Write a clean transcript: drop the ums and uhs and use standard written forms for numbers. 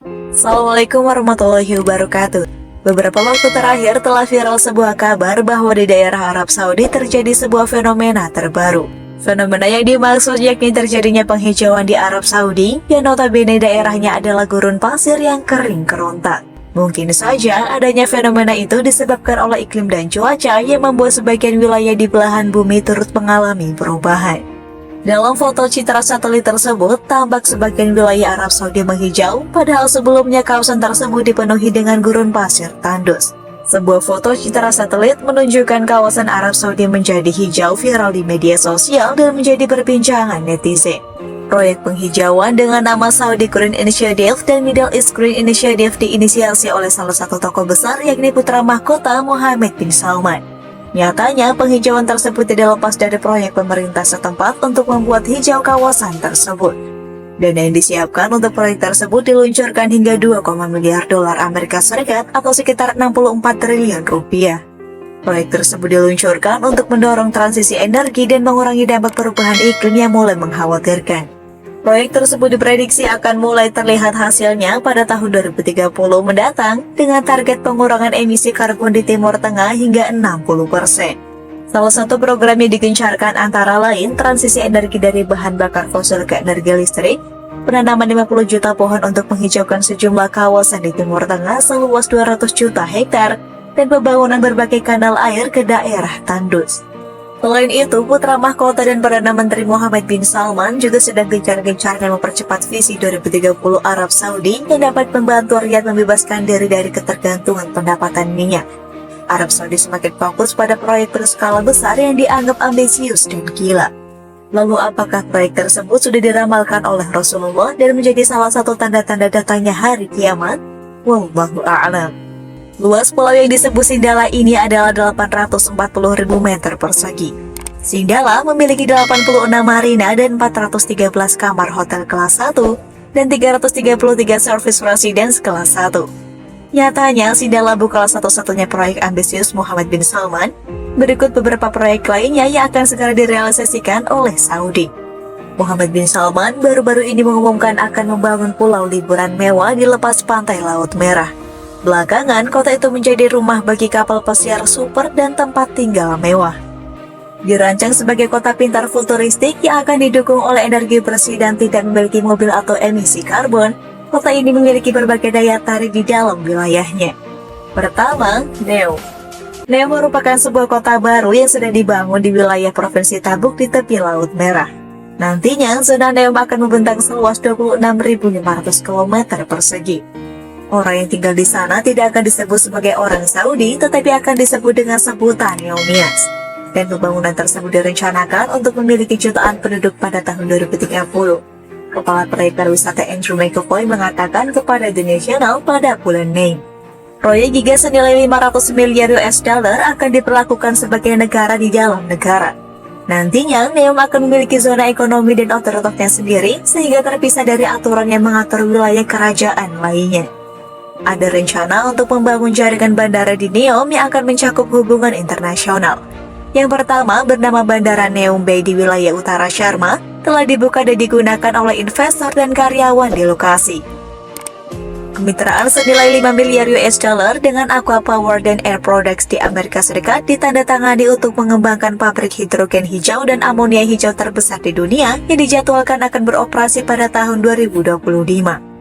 Assalamualaikum warahmatullahi wabarakatuh. Beberapa waktu terakhir telah viral sebuah kabar bahwa di daerah Arab Saudi terjadi sebuah fenomena terbaru. Fenomena yang dimaksud yakni terjadinya penghijauan di Arab Saudi, yang notabene daerahnya adalah gurun pasir yang kering kerontang. Mungkin saja adanya fenomena itu disebabkan oleh iklim dan cuaca yang membuat sebagian wilayah di belahan bumi turut mengalami perubahan. Dalam foto citra satelit tersebut, tampak sebagian wilayah Arab Saudi menghijau, padahal sebelumnya kawasan tersebut dipenuhi dengan gurun pasir tandus. Sebuah foto citra satelit menunjukkan kawasan Arab Saudi menjadi hijau viral di media sosial dan menjadi perbincangan netizen. Proyek penghijauan dengan nama Saudi Green Initiative dan Middle East Green Initiative diinisiasi oleh salah satu tokoh besar yakni putra mahkota Mohammed bin Salman. Nyatanya, penghijauan tersebut tidak lepas dari proyek pemerintah setempat untuk membuat hijau kawasan tersebut. Dana yang disiapkan untuk proyek tersebut diluncurkan hingga 2, miliar dolar Amerika Serikat atau sekitar 64 triliun rupiah. Proyek tersebut diluncurkan untuk mendorong transisi energi dan mengurangi dampak perubahan iklim yang mulai mengkhawatirkan. Proyek tersebut diprediksi akan mulai terlihat hasilnya pada tahun 2030 mendatang dengan target pengurangan emisi karbon di Timur Tengah hingga 60%. Salah satu program yang digencarkan antara lain transisi energi dari bahan bakar fosil ke energi listrik, penanaman 50 juta pohon untuk menghijaukan sejumlah kawasan di Timur Tengah seluas 200 juta hektar, dan pembangunan berbagai kanal air ke daerah tandus. Selain itu, putra mahkota dan Perdana Menteri Mohammed bin Salman juga sedang gencar-gencarnya mempercepat visi 2030 Arab Saudi yang dapat membantu Riyadh membebaskan diri dari ketergantungan pendapatan minyak. Arab Saudi semakin fokus pada proyek berskala besar yang dianggap ambisius dan gila. Lalu apakah proyek tersebut sudah diramalkan oleh Rasulullah dan menjadi salah satu tanda-tanda datangnya hari kiamat? Wallahu a'lam. Luas pulau yang disebut Sindala ini adalah 840.000 meter persegi. Sindala memiliki 86 marina dan 413 kamar hotel kelas 1 dan 333 service residence kelas 1. Nyatanya, Sindala bukanlah satu-satunya proyek ambisius Mohammed bin Salman. Berikut beberapa proyek lainnya yang akan segera direalisasikan oleh Saudi. Mohammed bin Salman baru-baru ini mengumumkan akan membangun pulau liburan mewah di lepas pantai Laut Merah. Belakangan, kota itu menjadi rumah bagi kapal pesiar super dan tempat tinggal mewah. Dirancang sebagai kota pintar futuristik yang akan didukung oleh energi bersih dan tidak memiliki mobil atau emisi karbon, kota ini memiliki berbagai daya tarik di dalam wilayahnya. Pertama, Neo. Neo merupakan sebuah kota baru yang sedang dibangun di wilayah Provinsi Tabuk di tepi Laut Merah. Nantinya, zona Neo akan membentang seluas 26.500 km persegi. Orang yang tinggal di sana tidak akan disebut sebagai orang Saudi, tetapi akan disebut dengan sebutan Neomias. Dan pembangunan tersebut direncanakan untuk memiliki jutaan penduduk pada tahun 2030. Kepala Proyek Pariwisata Andrew McAvoy mengatakan kepada The National pada bulan Mei. Proyek giga senilai 500 miliar US dollar akan diperlakukan sebagai negara di dalam negara. Nantinya, Neom akan memiliki zona ekonomi dan otoritasnya sendiri, sehingga terpisah dari aturan yang mengatur wilayah kerajaan lainnya. Ada rencana untuk membangun jaringan bandara di Neom yang akan mencakup hubungan internasional. Yang pertama, bernama Bandara Neom Bay di wilayah utara Sharma, telah dibuka dan digunakan oleh investor dan karyawan di lokasi. Kemitraan senilai 5 miliar US dollar dengan Aqua Power dan Air Products di Amerika Serikat ditandatangani untuk mengembangkan pabrik hidrogen hijau dan amonia hijau terbesar di dunia yang dijadwalkan akan beroperasi pada tahun 2025.